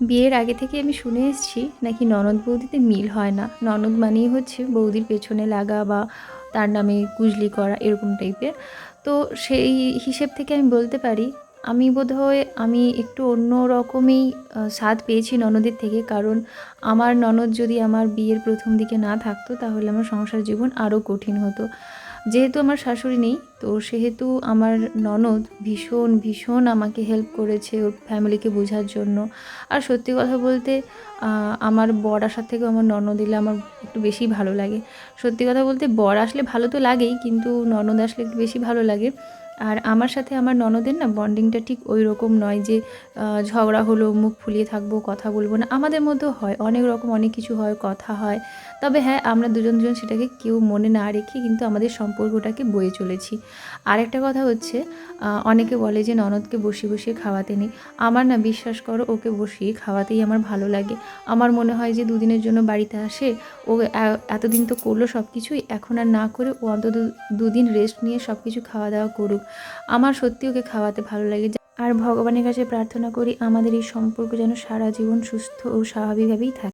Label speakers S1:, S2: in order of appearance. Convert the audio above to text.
S1: বিয়ের আগে থেকে আমি শুনে এসেছি নাকি ননদ বৌদিতে মিল হয় না। ননদ মানেই হচ্ছে বৌদির পেছনে লাগা বা তার নামে কুজলি করা এরকম টাইপের। তো সেই হিসেব থেকে আমি বলতে পারি আমি বোধহয় আমি একটু অন্য রকমই স্বাদ পেয়েছি ননদের থেকে। কারণ আমার ননদ যদি আমার বিয়ের প্রথম দিকে না থাকতো তাহলে আমার সংসার জীবন আরও কঠিন হতো। যেহেতু আমার শাশুড়ি নেই, তো সেহেতু আমার ননদ ভীষণ ভীষণ আমাকে হেল্প করেছে ওর ফ্যামিলিকে বোঝার জন্য। আর সত্যি কথা বলতে আমার বর আসার থেকেও আমার ননদ এলে আমার একটু বেশি ভালো লাগে। সত্যি কথা বলতে বর আসলে ভালো তো লাগেই, কিন্তু ননদ আসলে একটু বেশি ভালো লাগে। আর আমার সাথে আমার ননদের না বন্ডিংটা ঠিক ওই রকম নয় যে ঝগড়া হলো মুখ ফুলিয়ে থাকবো, কথা বলবো না। আমাদের মধ্যেও হয় অনেক রকম, অনেক কিছু হয়, কথা হয়। তবে হ্যাঁ, আমরা দুজন দুজন সেটাকে কেউ মনে না রেখে কিন্তু আমাদের সম্পর্কটাকে বয়ে চলেছি। আরেকটা কথা হচ্ছে, অনেকে বলে যে ননদকে বসিয়ে বসিয়ে খাওয়াতে নেই। আমার না, বিশ্বাস করো, ওকে বসিয়ে খাওয়াতেই আমার ভালো লাগে। আমার মনে হয় যে দুদিনের জন্য বাড়িতে আসে, ও এতদিন তো করলো সব কিছুই, এখন আর না করে ও অন্তত দুদিন রেস্ট নিয়ে সব কিছু খাওয়া দাওয়া করুক। আমার সত্যি ওকে খাওয়াতে ভালো লাগে। আর ভগবানের কাছে প্রার্থনা করি আমাদের এই সম্পর্ক যেন সারা জীবন সুস্থ ও স্বাভাবিকভাবেই থাকে।